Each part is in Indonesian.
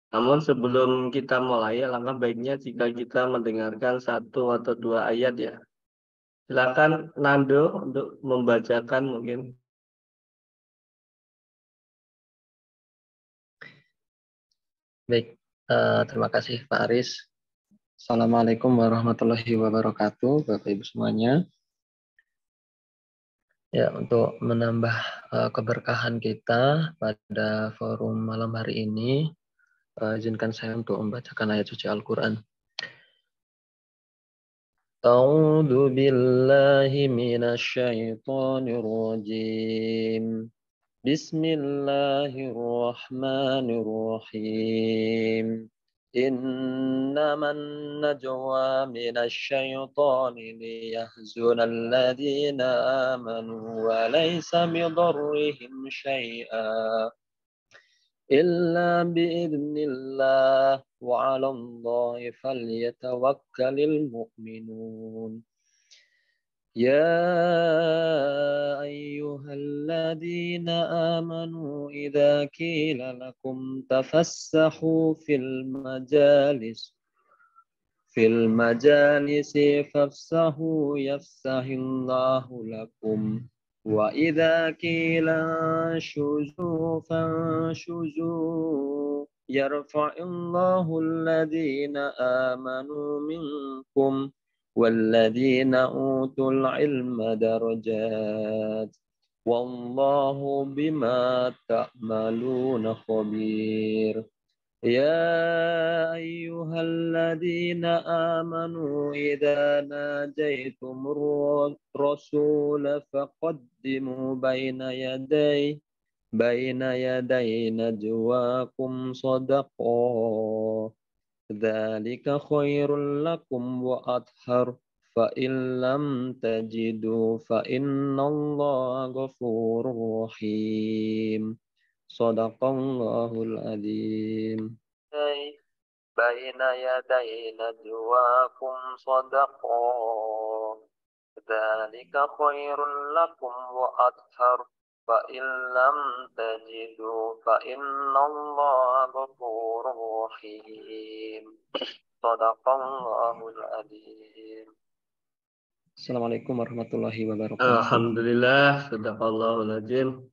Namun sebelum kita mulai, alangkah baiknya jika kita mendengarkan satu atau dua ayat ya. Silakan Nando untuk membacakan mungkin. Baik, terima kasih Pak Aris. Assalamualaikum warahmatullahi wabarakatuh, Bapak Ibu semuanya. Ya, untuk menambah keberkahan kita pada forum malam hari ini, izinkan saya untuk membacakan ayat suci Al-Quran. A'udzu billahi minasy syaithanir rajim. Bismillahirrahmanirrahim. إنما النجوى من الشيطان ليحزن الذين آمنوا وليس بضرهم شيئا إلا بإذن الله وعلى الله فليتوكل المؤمنون يا أيها الذين آمنوا إذا قيل لكم تفسحوا في المجالس فافسحوا يفسح الله لكم وإذا قيل انشزوا فانشزوا يرفع الله الذين آمنوا منكم والذين أوتوا العلم درجات والله بما تعملون خبير يا أيها الذين آمنوا إذا ناجيتم الرسول فقدموا بين يدي نجواكم صدقا ذلك خير لكم وأطهر فإن لم تجدوا فإن الله غفور رحيم صدق الله العظيم بين يدي نجواكم صدقا ذلك خير لكم وأطهر فإن لم تجدوا فإن الله غفور رحيم صدق الله العظيم. Assalamualaikum warahmatullahi wabarakatuh. Alhamdulillah, sadaqallahul adzim.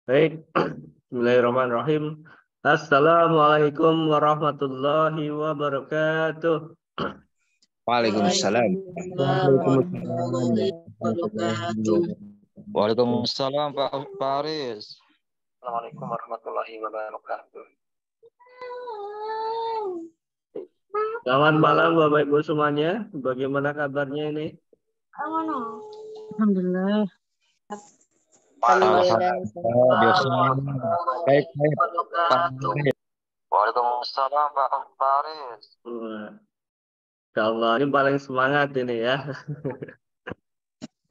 Baik, bismillahirrahmanirrahim. Assalamualaikum warahmatullahi wabarakatuh. Waalaikumsalam. Waalaikumsalam Pak Aris. Assalamualaikum warahmatullahi wabarakatuh. Selamat malam Bapak Ibu semuanya. Bagaimana kabarnya ini? Alhamdulillah. Baik. Waalaikumsalam Pak Aris. Kalau ini paling semangat ini ya.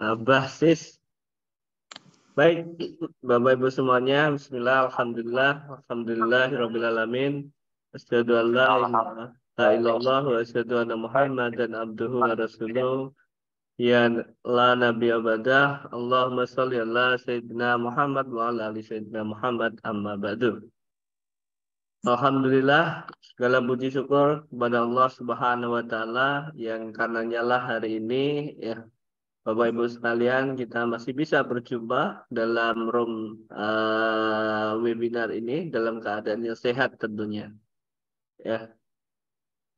Abah sis. Baik, Bapak Ibu semuanya, bismillah, alhamdulillahirabbil alamin. Asyhadu an la ilaha illallah wa asyhadu anna Muhammadan abduhu wa rasuluh. Ya la nabiyya ba'dah. Allahumma shalli ala sayyidina Muhammad wa ala ali sayyidina Muhammad amma ba'du. Alhamdulillah, segala puji syukur kepada Allah Subhanahu wa taala yang karenanya lah hari ini ya Bapak Ibu sekalian, kita masih bisa berjumpa dalam room webinar ini dalam keadaan yang sehat tentunya. Ya.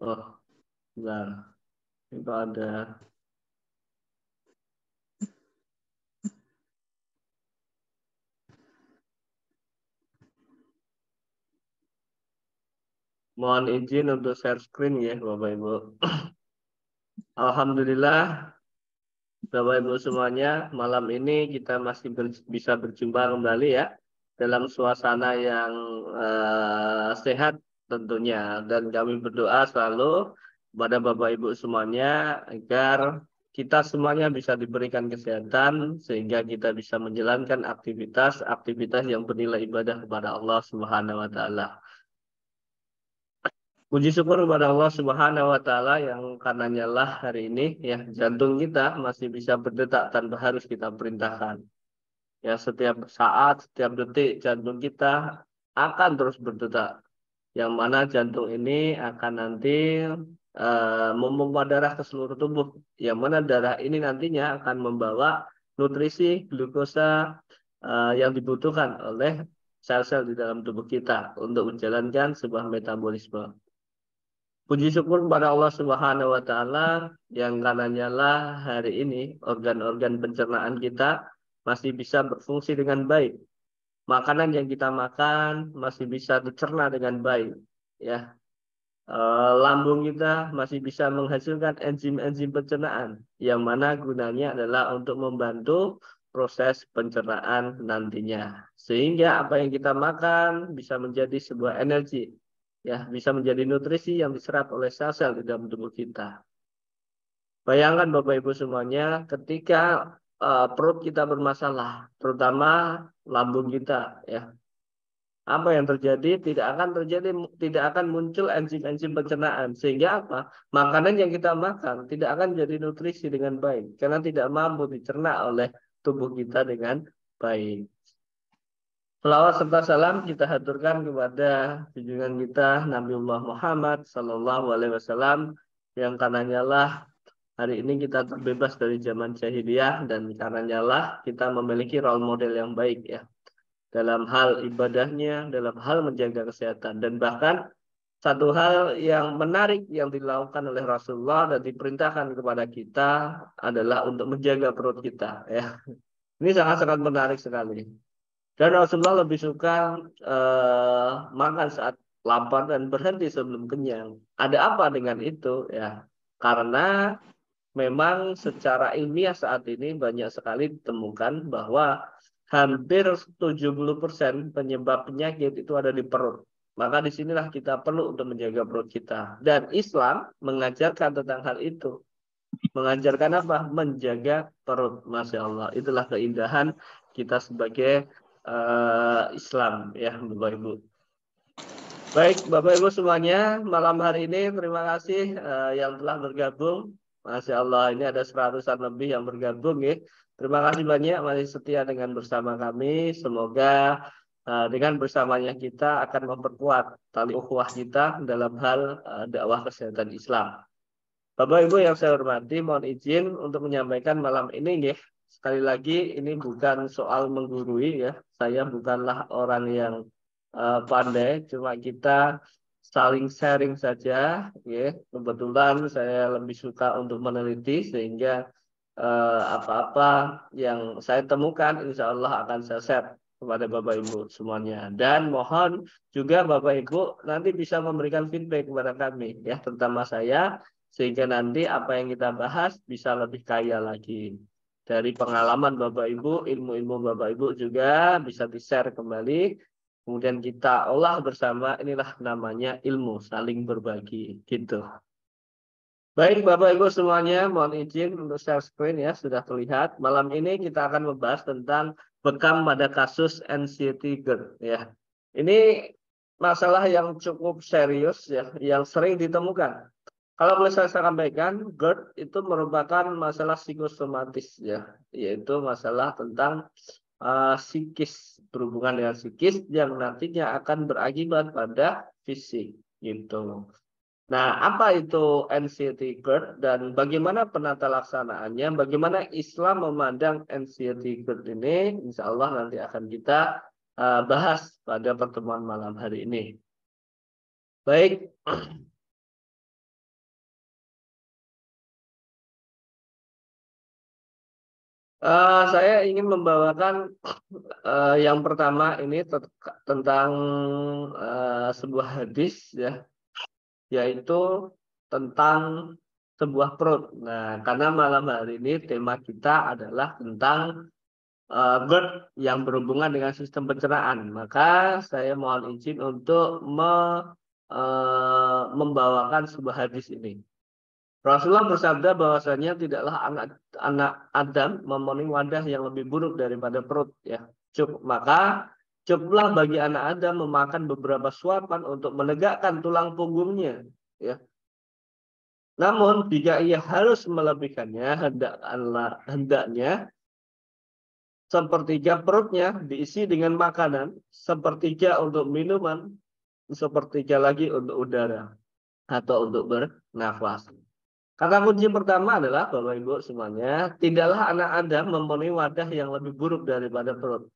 Oh, bentar. Itu ada. Mohon izin untuk share screen ya, Bapak Ibu. Alhamdulillah. Bapak Ibu semuanya, malam ini kita masih bisa berjumpa kembali ya dalam suasana yang sehat tentunya, dan kami berdoa selalu kepada Bapak Ibu semuanya agar kita semuanya bisa diberikan kesehatan sehingga kita bisa menjalankan aktivitas yang bernilai ibadah kepada Allah Subhanahu wa taala. Puji syukur kepada Allah Subhanahu wa taala yang karenanya lah hari ini ya jantung kita masih bisa berdetak tanpa harus kita perintahkan. Ya setiap saat, setiap detik jantung kita akan terus berdetak. yang mana jantung ini akan nanti memompa darah ke seluruh tubuh, yang mana darah ini nantinya akan membawa nutrisi glukosa yang dibutuhkan oleh sel-sel di dalam tubuh kita untuk menjalankan sebuah metabolisme. Puji syukur kepada Allah Subhanahu wa taala yang karenanya lah hari ini organ-organ pencernaan kita masih bisa berfungsi dengan baik. Makanan yang kita makan masih bisa dicerna dengan baik, ya. Lambung kita masih bisa menghasilkan enzim-enzim pencernaan yang mana gunanya adalah untuk membantu proses pencernaan nantinya. Sehingga apa yang kita makan bisa menjadi sebuah energi, ya, bisa menjadi nutrisi yang diserap oleh sel-sel di dalam tubuh kita. Bayangkan Bapak Ibu semuanya, ketika perut kita bermasalah, terutama lambung kita, ya, apa yang terjadi? Tidak akan muncul enzim-enzim pencernaan. Sehingga apa? Makanan yang kita makan tidak akan jadi nutrisi dengan baik karena tidak mampu dicerna oleh tubuh kita dengan baik. Selawat serta salam kita haturkan kepada junjungan kita Nabiullah Muhammad Sallallahu Alaihi Wasallam yang karenanya lah hari ini kita terbebas dari zaman jahiliyah dan karenanya lah kita memiliki role model yang baik, ya, dalam hal ibadahnya, dalam hal menjaga kesehatan. Dan bahkan satu hal yang menarik yang dilakukan oleh Rasulullah dan diperintahkan kepada kita adalah untuk menjaga perut kita, ya. Ini sangat-sangat menarik sekali. Dan Rasulullah lebih suka makan saat lapar dan berhenti sebelum kenyang. Ada apa dengan itu? Ya, karena memang secara ilmiah saat ini banyak sekali ditemukan bahwa hampir 70% penyebab penyakit itu ada di perut. Maka disinilah kita perlu untuk menjaga perut kita. Dan Islam mengajarkan tentang hal itu. Mengajarkan apa? Menjaga perut. Masya Allah. Itulah keindahan kita sebagai Islam, ya, Bapak Ibu. Baik, Bapak Ibu semuanya, malam hari ini terima kasih yang telah bergabung. Masya Allah, ini ada 100-an lebih yang bergabung, ya. Terima kasih banyak masih setia dengan bersama kami. Semoga dengan bersamanya kita akan memperkuat tali ukhuwah kita dalam hal dakwah kesehatan Islam. Bapak Ibu yang saya hormati, mohon izin untuk menyampaikan malam ini, ya. Sekali lagi, ini bukan soal menggurui, ya. Saya bukanlah orang yang pandai, cuma kita saling sharing saja, ya. Kebetulan saya lebih suka untuk meneliti, sehingga apa-apa yang saya temukan, insya Allah akan saya share kepada Bapak Ibu semuanya. Dan mohon juga Bapak Ibu nanti bisa memberikan feedback kepada kami, ya, terutama saya, sehingga nanti apa yang kita bahas bisa lebih kaya lagi. Dari pengalaman Bapak Ibu, ilmu-ilmu Bapak Ibu juga bisa di-share kembali. Kemudian kita olah bersama, inilah namanya ilmu, saling berbagi, gitu. Baik Bapak Ibu semuanya, mohon izin untuk share screen, ya, sudah terlihat. Malam ini kita akan membahas tentang bekam pada kasus anxiety GERD, ya. Ini masalah yang cukup serius, ya, yang sering ditemukan. Kalau boleh saya sampaikan, GERD itu merupakan masalah psikosomatis, ya, yaitu masalah tentang psikis, berhubungan dengan psikis yang nantinya akan berakibat pada fisik, gitu. Nah, apa itu anxiety GERD dan bagaimana penata laksanaannya? Bagaimana Islam memandang anxiety GERD ini? Insya Allah nanti akan kita bahas pada pertemuan malam hari ini. Baik. Saya ingin membawakan yang pertama ini tentang sebuah hadis, ya, yaitu tentang sebuah perut. Nah, karena malam hari ini tema kita adalah tentang GERD yang berhubungan dengan sistem pencernaan, maka saya mohon izin untuk membawakan sebuah hadis ini. Rasulullah bersabda bahwasanya tidaklah anak Adam memenuhi wadah yang lebih buruk daripada perut, ya. Maka cukuplah bagi anak Adam memakan beberapa suapan untuk menegakkan tulang punggungnya, ya. Namun jika ia harus melebihkannya, hendaknya sepertiga perutnya diisi dengan makanan, sepertiga untuk minuman, sepertiga lagi untuk udara atau untuk bernafas. Kata kunci pertama adalah Bapak Ibu semuanya, tidaklah anak Adam mempunyai wadah yang lebih buruk daripada perut.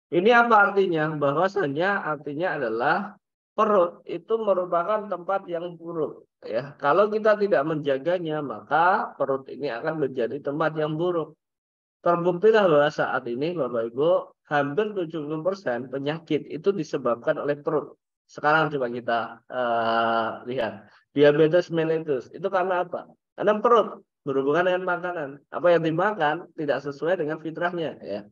Ini apa artinya? Bahwasanya artinya adalah perut itu merupakan tempat yang buruk. Ya, kalau kita tidak menjaganya, maka perut ini akan menjadi tempat yang buruk. Terbuktilah bahwa saat ini Bapak Ibu, hampir 70% penyakit itu disebabkan oleh perut. Sekarang coba kita lihat. Diabetes mellitus itu karena apa? Karena perut berhubungan dengan makanan. Apa yang dimakan tidak sesuai dengan fitrahnya, ya.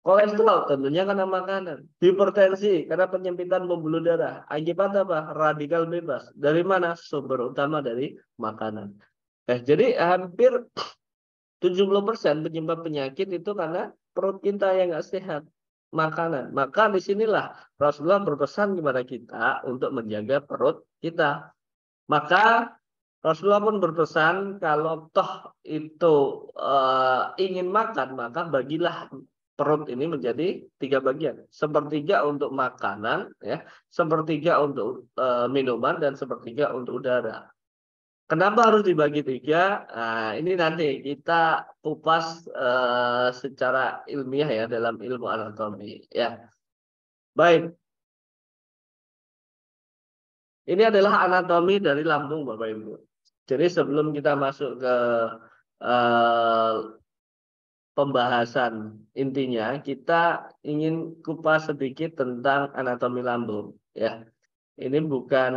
Kolesterol tentunya karena makanan. Hipertensi karena penyempitan pembuluh darah. Akibat apa? Radikal bebas. Dari mana? Sumber utama dari makanan. Jadi hampir 70% penyebab penyakit itu karena perut kita yang nggak sehat, makanan. Maka disinilah Rasulullah berpesan kepada kita untuk menjaga perut kita. Maka Rasulullah pun berpesan kalau toh itu ingin makan, maka bagilah perut ini menjadi 3 bagian. Sepertiga untuk makanan, ya, sepertiga untuk minuman, dan sepertiga untuk udara. Kenapa harus dibagi 3? Nah, ini nanti kita kupas secara ilmiah ya dalam ilmu anatomi. Ya, baik. Ini adalah anatomi dari lambung, Bapak Ibu. Jadi sebelum kita masuk ke eh, pembahasan intinya, kita ingin kupas sedikit tentang anatomi lambung. Ya, ini bukan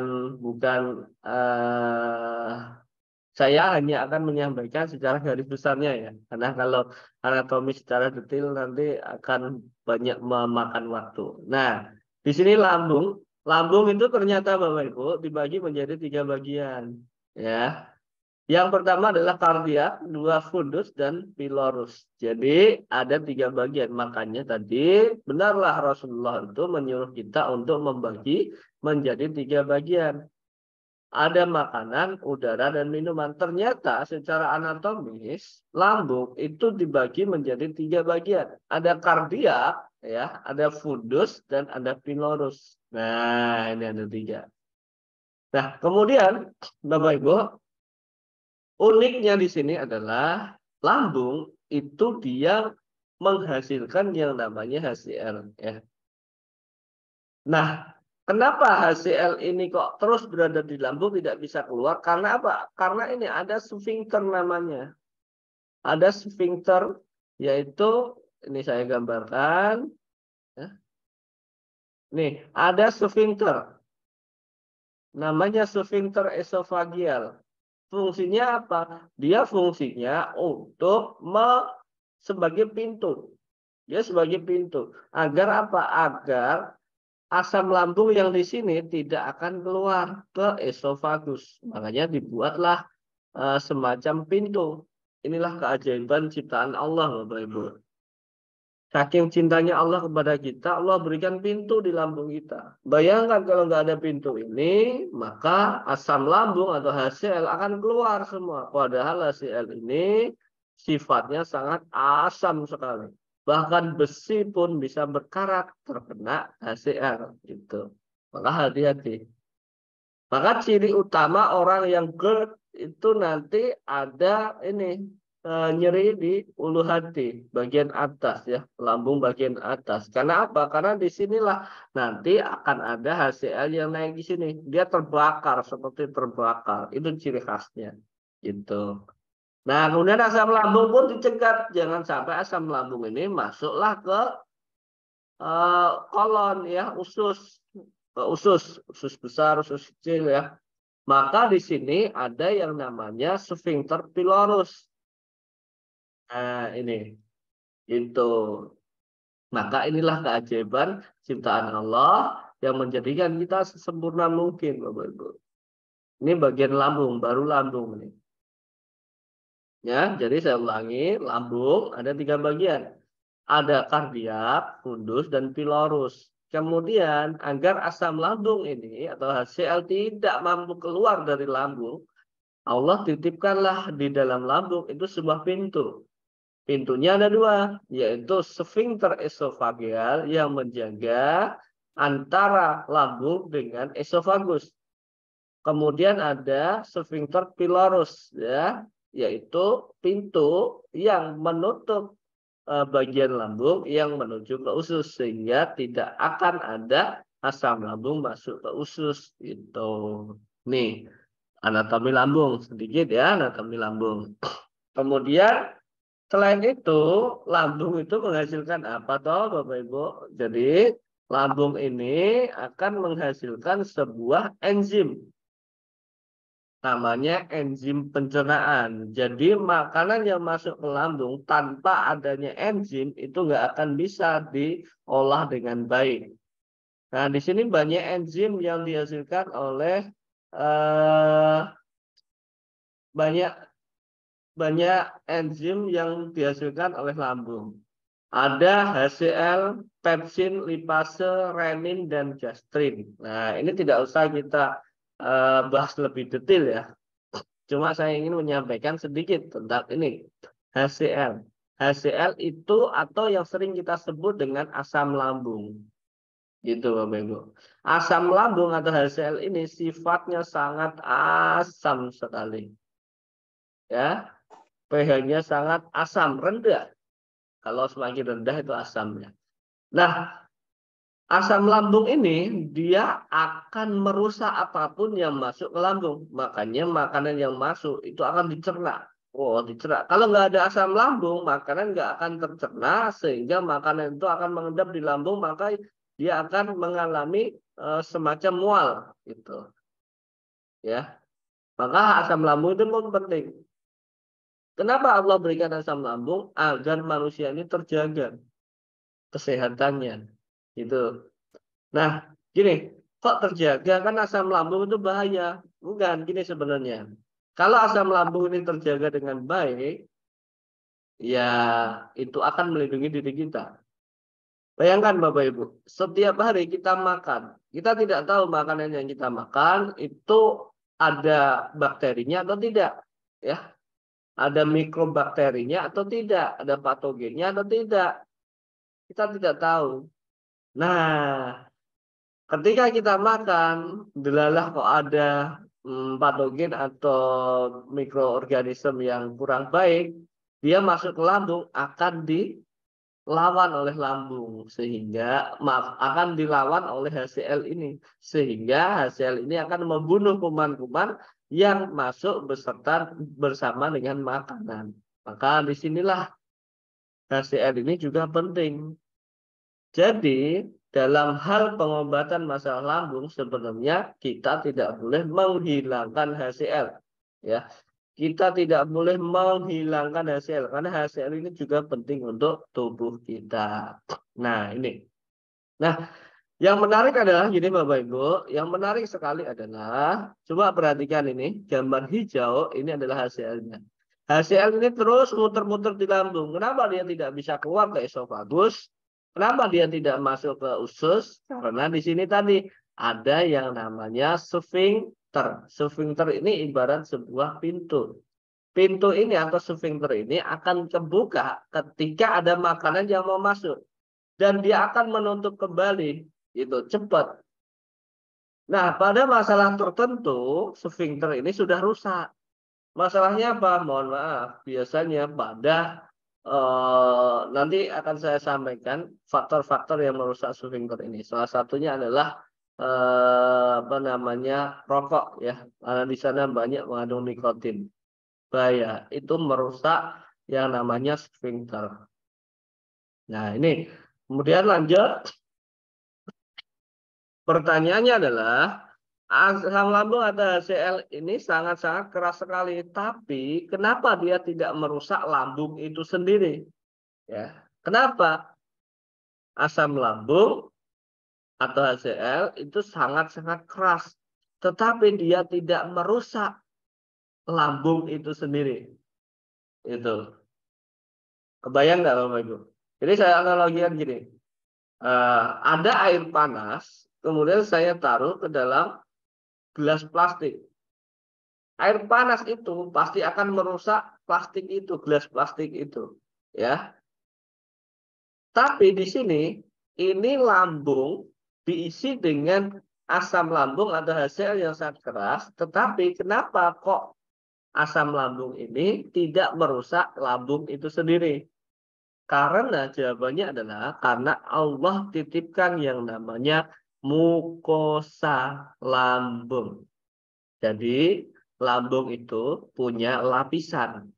saya hanya akan menyampaikan secara garis besarnya ya, karena kalau anatomi secara detail nanti akan banyak memakan waktu. Nah, di sini lambung. Lambung itu ternyata Bapak Ibu dibagi menjadi 3 bagian. Ya, yang pertama adalah kardiak, 2 fundus dan pilorus. Jadi ada 3 bagian. Makanya tadi benarlah Rasulullah itu menyuruh kita untuk membagi menjadi 3 bagian. Ada makanan, udara, dan minuman. Ternyata secara anatomis lambung itu dibagi menjadi 3 bagian. Ada kardiak, ya, ada fundus, dan ada pilorus. Nah, ini ada 3. Nah, kemudian Bapak Ibu, uniknya di sini adalah lambung itu dia menghasilkan yang namanya HCl, ya. Nah, kenapa HCl ini kok terus berada di lambung tidak bisa keluar? Karena apa? Karena ini ada sfinkter namanya. Ada sfinkter, yaitu ini saya gambarkan. Ya. Nih, ada sfinkter. Namanya sfinkter esofagial. Fungsinya apa? Dia fungsinya untuk sebagai pintu. Dia sebagai pintu. Agar apa? Agar asam lambung yang di sini tidak akan keluar ke esofagus. Makanya dibuatlah semacam pintu. Inilah keajaiban ciptaan Allah, Bapak Ibu. Saking cintanya Allah kepada kita, Allah berikan pintu di lambung kita. Bayangkan kalau nggak ada pintu ini, maka asam lambung atau HCl akan keluar semua. Padahal HCl ini sifatnya sangat asam sekali. Bahkan besi pun bisa berkarat terkena HCl. Gitu. Maka hati-hati. Maka ciri utama orang yang GERD itu nanti ada ini. Nyeri di ulu hati bagian atas ya, lambung bagian atas. Karena apa? Karena disinilah nanti akan ada HCl yang naik di sini. Dia terbakar, seperti terbakar. Itu ciri khasnya. Gitu. Nah, kemudian asam lambung pun dicegat. Jangan sampai asam lambung ini masuklah ke kolon ya, usus besar, usus kecil ya. Maka di sini ada yang namanya sfinkter pilorus. Nah, ini itu. Maka inilah keajaiban ciptaan Allah yang menjadikan kita sesempurna mungkin, Bapak Ibu. Ini bagian lambung, baru lambung ini. Ya, jadi saya ulangi, lambung ada 3 bagian. Ada kardiak, fundus, dan pilorus. Kemudian agar asam lambung ini atau HCl tidak mampu keluar dari lambung, Allah titipkanlah di dalam lambung itu sebuah pintu. Pintunya ada 2, yaitu sfinkter esofageal yang menjaga antara lambung dengan esofagus. Kemudian ada sphincter pylorus, ya, yaitu pintu yang menutup bagian lambung yang menuju ke usus, sehingga tidak akan ada asam lambung masuk ke usus. Itu nih anatomi lambung sedikit ya, anatomi lambung. Kemudian selain itu, lambung itu menghasilkan apa toh Bapak Ibu? Jadi lambung ini akan menghasilkan sebuah enzim, namanya enzim pencernaan. Jadi makanan yang masuk ke lambung tanpa adanya enzim itu nggak akan bisa diolah dengan baik. Nah, di sini banyak enzim yang dihasilkan oleh banyak enzim yang dihasilkan oleh lambung. Ada HCl, pepsin, lipase, renin, dan gastrin. Nah, ini tidak usah kita bahas lebih detail ya. Cuma saya ingin menyampaikan sedikit tentang ini. HCl. HCl itu atau yang sering kita sebut dengan asam lambung. Gitu Bapak Ibu. Asam lambung atau HCl ini sifatnya sangat asam sekali. Ya, pH-nya sangat asam, rendah. Kalau semakin rendah itu asamnya. Nah, asam lambung ini dia akan merusak apapun yang masuk ke lambung. Makanya makanan yang masuk itu akan dicerna. Oh, dicerna. Kalau nggak ada asam lambung, makanan nggak akan tercerna sehingga makanan itu akan mengendap di lambung, maka dia akan mengalami semacam mual gitu. Ya. Maka asam lambung itu pun penting. Kenapa Allah berikan asam lambung? Agar manusia ini terjaga kesehatannya. Gitu. Nah, gini, kok terjaga? Kan asam lambung itu bahaya. Bukan, gini sebenarnya. Kalau asam lambung ini terjaga dengan baik, ya itu akan melindungi diri kita. Bayangkan Bapak Ibu, setiap hari kita makan, kita tidak tahu makanan yang kita makan itu ada bakterinya atau tidak. Ya, ada mikrobakterinya atau tidak, ada patogennya atau tidak. Kita tidak tahu. Nah, ketika kita makan, delalah kok ada patogen atau mikroorganisme yang kurang baik, dia masuk ke lambung akan dilawan oleh lambung sehingga akan dilawan oleh HCl ini sehingga HCl ini akan membunuh kuman-kuman yang masuk bersama dengan makanan. Maka disinilah HCl ini juga penting. Jadi dalam hal pengobatan masalah lambung sebenarnya kita tidak boleh menghilangkan HCl. Ya, kita tidak boleh menghilangkan HCl karena HCl ini juga penting untuk tubuh kita. Nah, ini. Nah, yang menarik adalah gini Bapak Ibu, yang menarik sekali adalah coba perhatikan ini, gambar hijau ini adalah HCl-nya. HCl ini terus muter-muter di lambung. Kenapa dia tidak bisa keluar ke esofagus? Kenapa dia tidak masuk ke usus? Karena di sini tadi ada yang namanya sphincter. Sphincter ini ibarat sebuah pintu. Pintu ini atau sphincter ini akan kebuka ketika ada makanan yang mau masuk. Dan dia akan menutup kembali. Itu cepat. Nah, pada masalah tertentu, sphincter ini sudah rusak. Masalahnya apa? Mohon maaf. Biasanya pada nanti akan saya sampaikan faktor-faktor yang merusak sphincter ini. Salah satunya adalah apa namanya rokok ya, karena di sana banyak mengandung nikotin. Bahaya, itu merusak yang namanya sphincter. Nah ini, kemudian lanjut. Pertanyaannya adalah asam lambung atau HCl ini sangat-sangat keras sekali, tapi kenapa dia tidak merusak lambung itu sendiri? Ya, kenapa? Asam lambung atau HCl itu sangat-sangat keras, tetapi dia tidak merusak lambung itu sendiri. Itu. Kebayang nggak Bapak Ibu? Jadi saya analogikan gini. Ada air panas, kemudian saya taruh ke dalam gelas plastik. Air panas itu pasti akan merusak plastik itu, gelas plastik itu, ya. Tapi di sini ini lambung diisi dengan asam lambung atau HCl yang sangat keras, tetapi kenapa kok asam lambung ini tidak merusak lambung itu sendiri? Karena jawabannya adalah karena Allah titipkan yang namanya mukosa lambung. Jadi lambung itu punya lapisan.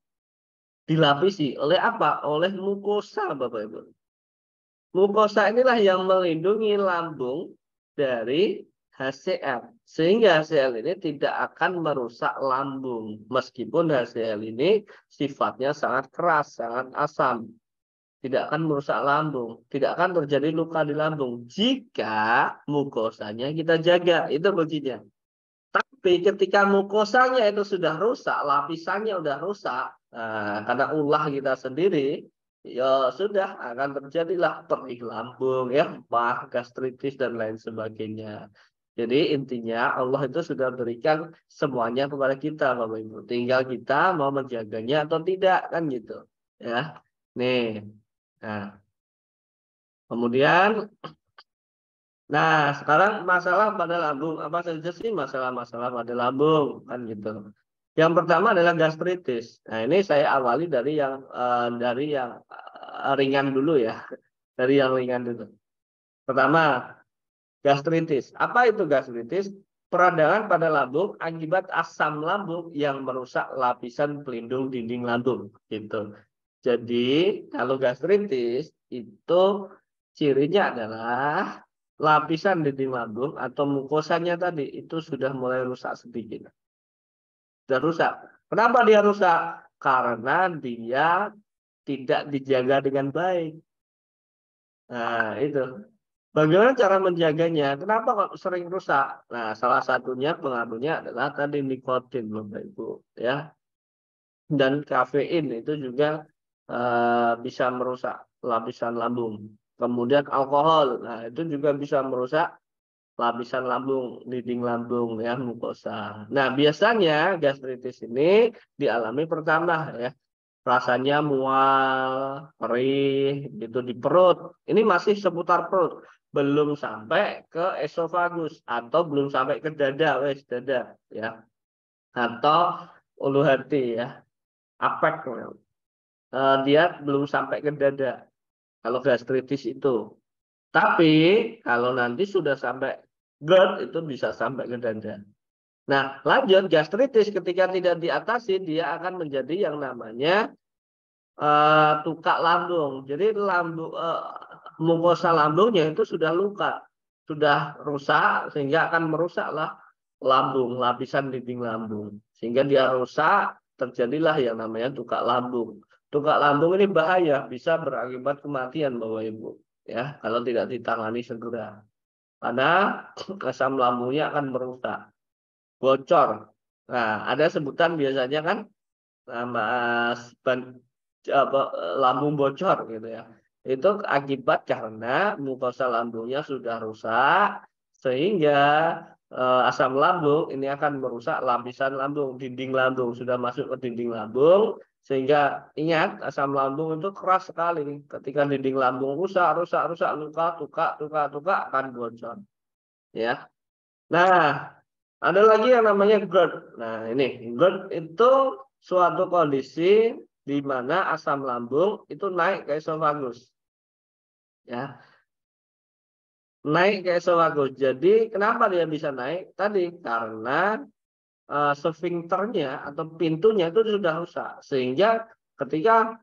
Dilapisi oleh apa? Oleh mukosa, Bapak Ibu. Mukosa inilah yang melindungi lambung dari HCl. Sehingga HCl ini tidak akan merusak lambung. Meskipun HCl ini sifatnya sangat keras, sangat asam. Tidak akan merusak lambung. Tidak akan terjadi luka di lambung. Jika mukosanya kita jaga. Itu kuncinya. Tapi ketika mukosanya itu sudah rusak, lapisannya sudah rusak, karena ulah kita sendiri, ya sudah akan terjadilah perih lambung, ya, mah, gastritis dan lain sebagainya. Jadi intinya Allah itu sudah berikan semuanya kepada kita, Bapak Ibu. Tinggal kita mau menjaganya atau tidak, kan gitu. Ya, nih. Nah, kemudian. Nah, sekarang masalah pada lambung. Apa saja sih masalah-masalah pada lambung? Kan gitu. Yang pertama adalah gastritis. Nah, ini saya awali dari yang ringan dulu ya. Dari yang ringan dulu. Pertama, gastritis. Apa itu gastritis? Peradangan pada lambung akibat asam lambung yang merusak lapisan pelindung dinding lambung. Gitu. Jadi, kalau gastritis itu cirinya adalah lapisan dinding lambung atau mukosanya tadi itu sudah mulai rusak sedikit. Sudah rusak. Kenapa dia rusak? Karena dia tidak dijaga dengan baik. Nah, itu. Bagaimana cara menjaganya? Kenapa kok sering rusak? Nah, salah satunya pengaruhnya adalah tadi nikotin, Bapak Ibu, ya. Dan kafein itu juga bisa merusak lapisan lambung. Kemudian alkohol, nah itu juga bisa merusak lapisan lambung, dinding lambung, ya, mukosa. Nah, biasanya gastritis ini dialami pertama, ya, rasanya mual, perih, gitu di perut. Ini masih seputar perut, belum sampai ke esofagus atau belum sampai ke dada, wes dada, ya, atau ulu hati, ya, apek. Dia belum sampai ke dada kalau gastritis itu. Tapi kalau nanti sudah sampai GERD itu bisa sampai ke dada. Nah, lanjut gastritis ketika tidak diatasi dia akan menjadi yang namanya tukak lambung. Jadi mukosa lambungnya itu sudah luka, sudah rusak sehingga akan merusaklah lambung, lapisan dinding lambung. Sehingga dia rusak, terjadilah yang namanya tukak lambung. Tukak lambung ini bahaya, bisa berakibat kematian, Bapak Ibu. Ya, kalau tidak ditangani segera. Karena asam lambungnya akan merusak, bocor. Nah, ada sebutan biasanya kan nama lambung bocor gitu ya. Itu akibat karena mukosa lambungnya sudah rusak sehingga asam lambung ini akan merusak lapisan lambung, dinding lambung, sudah masuk ke dinding lambung sehingga ingat asam lambung itu keras sekali. Ketika dinding lambung rusak, luka, tuka akan bocor. Ya. Nah, ada lagi yang namanya GERD. Nah, ini GERD itu suatu kondisi di mana asam lambung itu naik ke esofagus. Ya. Naik ke esofagus. Jadi, kenapa dia bisa naik? Tadi karena sfinkternya atau pintunya itu sudah rusak. Sehingga ketika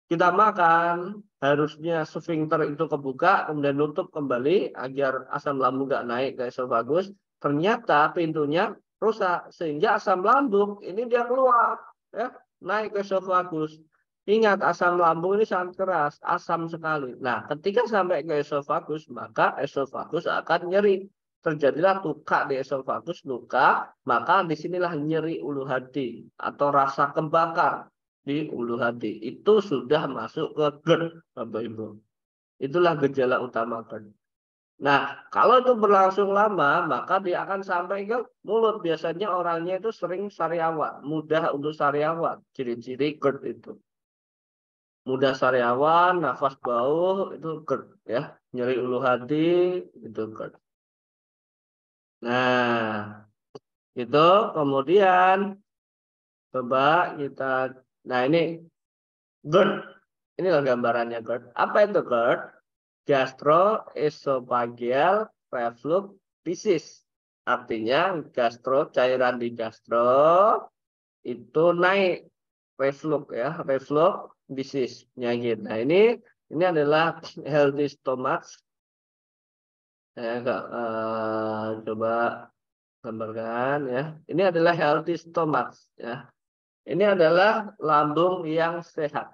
kita makan, harusnya sfinkter itu kebuka, kemudian nutup kembali agar asam lambung nggak naik ke esofagus. Ternyata pintunya rusak, sehingga asam lambung ini dia keluar, ya, naik ke esofagus. Ingat, asam lambung ini sangat keras, asam sekali. Nah, ketika sampai ke esofagus, maka esofagus akan nyeri. Terjadilah tukak di esofagus, luka, maka disinilah nyeri ulu hati atau rasa kebakar di ulu hati. Itu sudah masuk ke GERD, Bapak Ibu. Itulah gejala utama GERD. Nah, kalau itu berlangsung lama, maka dia akan sampai ke mulut. Biasanya orangnya itu sering sariawan, mudah untuk sariawan. Ciri-ciri GERD itu. Mudah sariawan, nafas bau, itu GERD, ya. nyeri ulu hati, itu GERD. Nah, itu kemudian coba kita, nah ini GERD. Inilah gambarannya GERD. Apa itu GERD? Gastroesophageal reflux disease. Artinya cairan di gastro itu naik, reflux ya, reflux disease penyakit. Nah ini adalah healthy stomach. Coba gambarkan ya. Ini adalah healthy stomach ya. Ini adalah lambung yang sehat.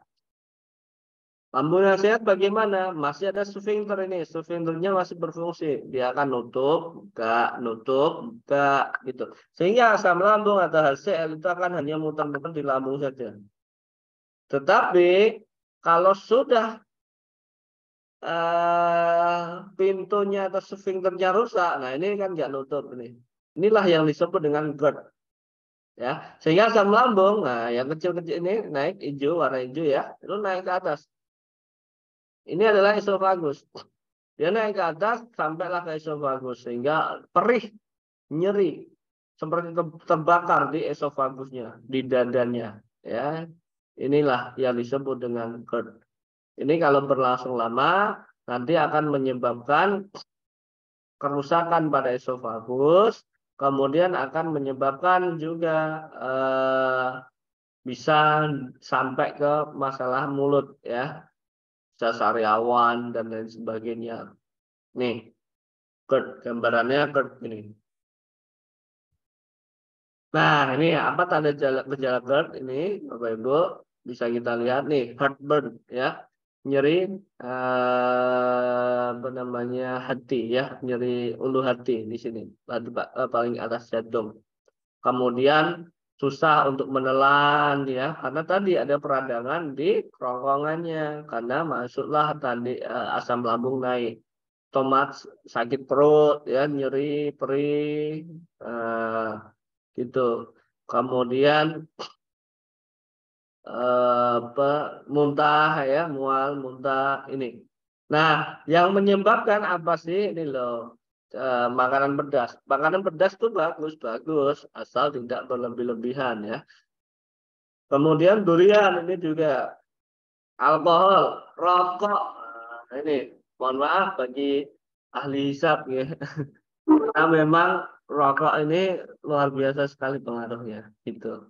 Lambung yang sehat bagaimana? Masih ada sphincter ini. Sphincternya masih berfungsi. Dia akan nutup, buka, gitu. Sehingga asam lambung atau HCl itu akan hanya muter-muter di lambung saja. Tetapi kalau sudah pintunya atau sphincternya rusak, nah ini kan nggak nutup ini. Inilah yang disebut dengan GERD. Ya, sehingga asam lambung, nah yang kecil-kecil ini naik hijau, warna hijau ya, itu naik ke atas. Ini adalah esofagus. Dia naik ke atas sampailah ke esofagus sehingga perih, nyeri, seperti terbakar di esofagusnya, di dadanya. Ya, inilah yang disebut dengan GERD. Ini kalau berlangsung lama nanti akan menyebabkan kerusakan pada esofagus, kemudian akan menyebabkan juga bisa sampai ke masalah mulut ya. Bisa sariawan dan lain sebagainya. Nih, GERD, gambarannya GERD ini. Nah, ini apa tanda gejala GERD ini, Bapak Ibu? Bisa kita lihat nih, heartburn ya. Nyeri apa namanya? Hati ya, nyeri ulu hati di sini. Paling atas jantung. Kemudian susah untuk menelan ya, karena tadi ada peradangan di kerongkongannya karena masuklah tadi asam lambung naik. Tomat, sakit perut ya, nyeri, perih, gitu. Kemudian muntah ya, mual, muntah ini. Nah, yang menyebabkan apa sih ini loh? Makanan pedas. Makanan pedas itu bagus, asal tidak berlebih-lebihan ya. Kemudian durian ini juga, alkohol, rokok. Nah, ini mohon maaf bagi ahli hisab ya. Karena memang rokok ini luar biasa sekali pengaruhnya gitu.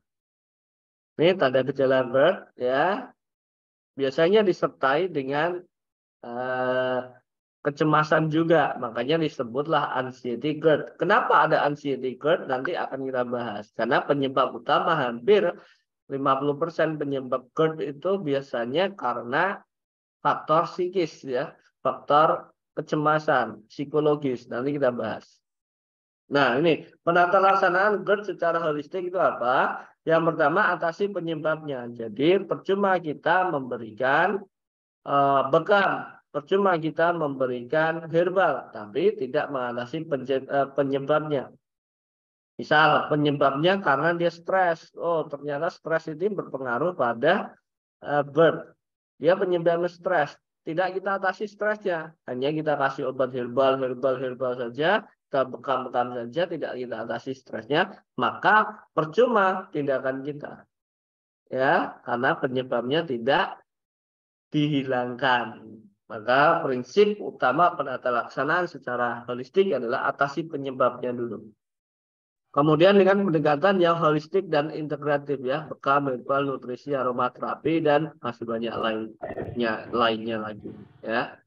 Ini tanda gejala GERD ya. Biasanya disertai dengan kecemasan juga, makanya disebutlah anxiety GERD. Kenapa ada anxiety GERD? Nanti akan kita bahas. Karena penyebab utama hampir 50% penyebab GERD itu biasanya karena faktor psikis ya, faktor kecemasan psikologis. Nanti kita bahas. Nah, ini penata laksanaan GERD secara holistik itu apa? Yang pertama, atasi penyebabnya. Jadi percuma kita memberikan bekam, percuma kita memberikan herbal, tapi tidak mengatasi penyebabnya. Misal penyebabnya karena dia stres. Oh, ternyata stres itu berpengaruh pada GERD. Dia penyebabnya stres. Tidak kita atasi stresnya, hanya kita kasih obat herbal saja, kita bekam-bekam saja, tidak kita atasi stresnya, maka percuma tindakan kita. Ya, karena penyebabnya tidak dihilangkan. Maka prinsip utama penata laksanaan secara holistik adalah atasi penyebabnya dulu. Kemudian dengan pendekatan yang holistik dan integratif ya, bekam, herbal, nutrisi, aromaterapi dan masih banyak lainnya lagi ya.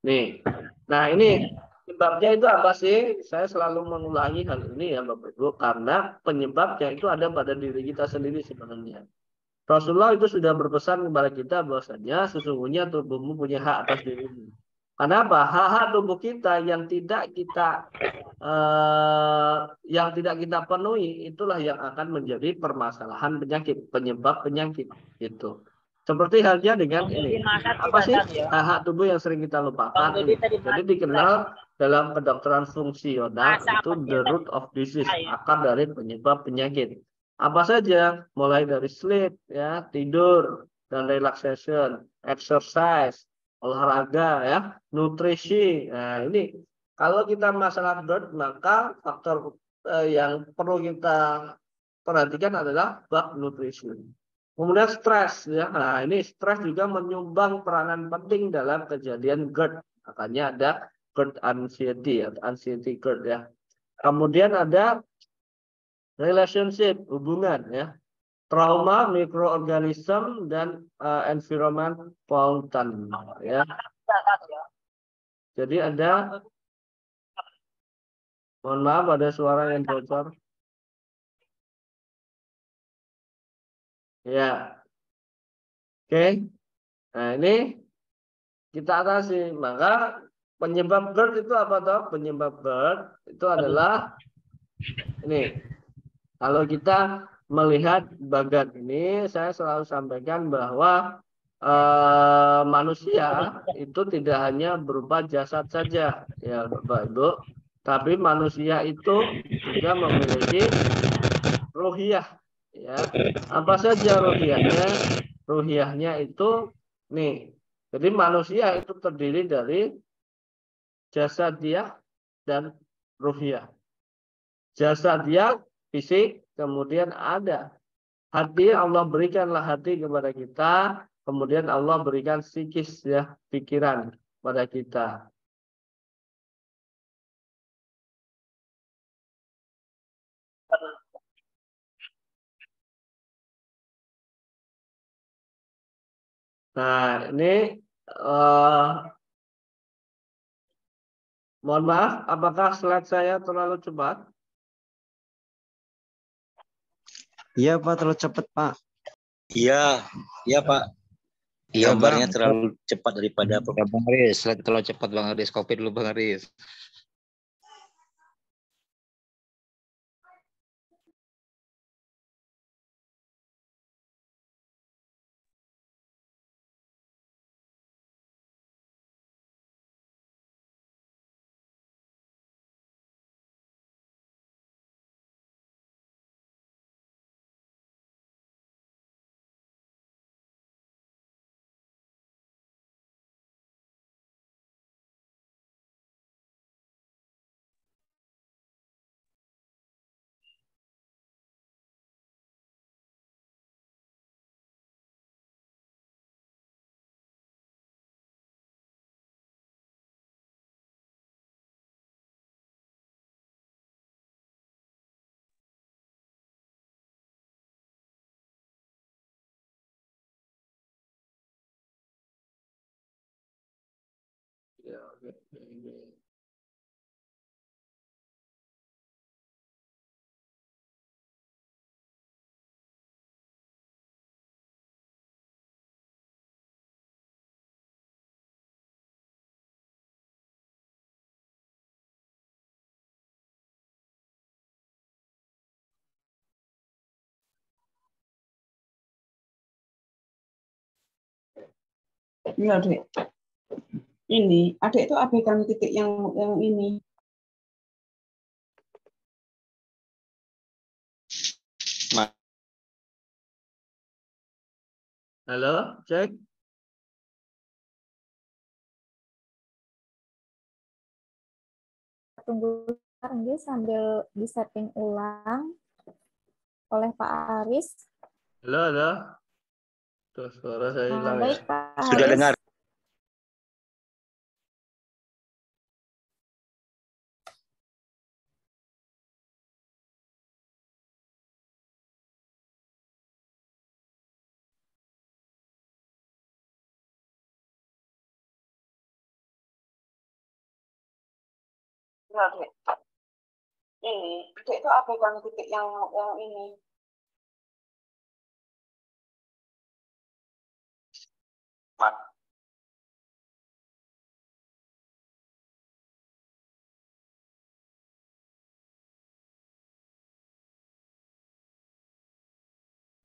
Nih. Nah, ini penyebabnya itu apa sih? Saya selalu mengulangi hal ini ya Bapak Ibu, karena penyebabnya itu ada pada diri kita sendiri sebenarnya. Rasulullah itu sudah berpesan kepada kita bahwasanya sesungguhnya tubuhmu punya hak atas dirimu. Kenapa? Hak-hak tubuh kita yang tidak kita penuhi, itulah yang akan menjadi permasalahan penyakit, penyebab penyakit gitu. Seperti halnya dengan ini. Apa sih hak-hak tubuh yang sering kita lupakan ini? Jadi dikenal dalam kedokteran fungsional itu the root of disease, akar dari penyebab penyakit. Apa saja? Mulai dari sleep ya, tidur dan relaxation, exercise, olahraga ya, nutrisi. Nah, ini kalau kita masalah GERD, maka faktor yang perlu kita perhatikan adalah bab nutrisi. Kemudian stres ya. Nah, ini stres juga menyumbang peranan penting dalam kejadian GERD. Makanya ada GERD anxiety atau anxiety GERD ya. Kemudian ada relationship, hubungan ya. Trauma, mikroorganisme dan environment pollutant ya. Jadi ada, mohon maaf ada suara yang bocor. Ya, oke. Nah ini kita atasi. Maka penyebab GERD itu apa toh? Penyebab GERD itu adalah ini. Kalau kita melihat bagan ini, saya selalu sampaikan bahwa manusia itu tidak hanya berupa jasad saja, ya Bapak Ibu, tapi manusia itu juga memiliki ruhiyah, ya. Apa saja ruhiyahnya? Ruhiyahnya itu nih. Jadi manusia itu terdiri dari jasadiah dan ruhiyah. Jasadiah fisik, kemudian ada hati. Allah berikanlah hati kepada kita, kemudian Allah berikan psikis ya, pikiran pada kita. Nah, ini mohon maaf, apakah slide saya terlalu cepat? Iya Pak, terlalu cepat Pak. Iya, iya Pak. Iya Gambarnya Bang. terlalu cepat daripada Ya Bang Aris, terlalu cepat Bang Aris. Kopi dulu Bang Aris. Ya, oke. Ini adik. Ini adik itu abaikan titik yang ini. Halo, cek. Tunggu sekarang dia sambil disetting ulang oleh Pak Aris. Halo, halo. Tuh, suara saya hilang Baik ya. Pak sudah Aris. dengar. Ini adik itu abaikan titik yang ini.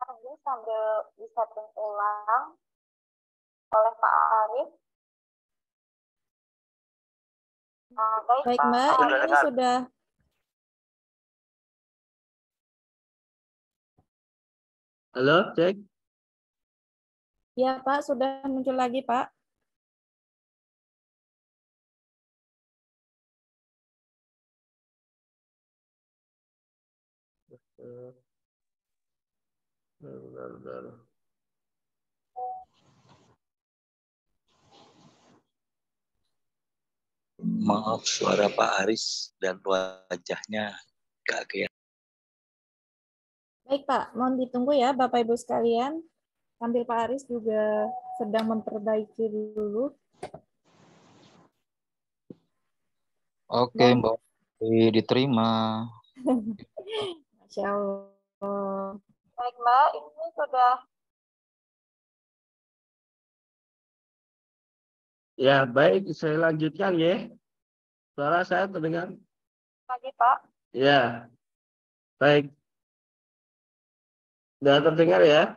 Dia sambil disetting ulang oleh Pak Aris. Baik Mbak, ini sudah. Halo, cek. Ya Pak, sudah muncul lagi Pak. Bentar. Maaf, suara Pak Aris dan wajahnya gak kelihatan. Baik Pak, mohon ditunggu ya Bapak Ibu sekalian. Sambil Pak Aris juga sedang memperbaiki dulu. Oke, Mbak. Diterima. Masya Allah. Baik Mbak, ini sudah. Ya, baik, saya lanjutkan ya. Suara saya terdengar? Lagi Pak. Ya, baik. Sudah terdengar ya?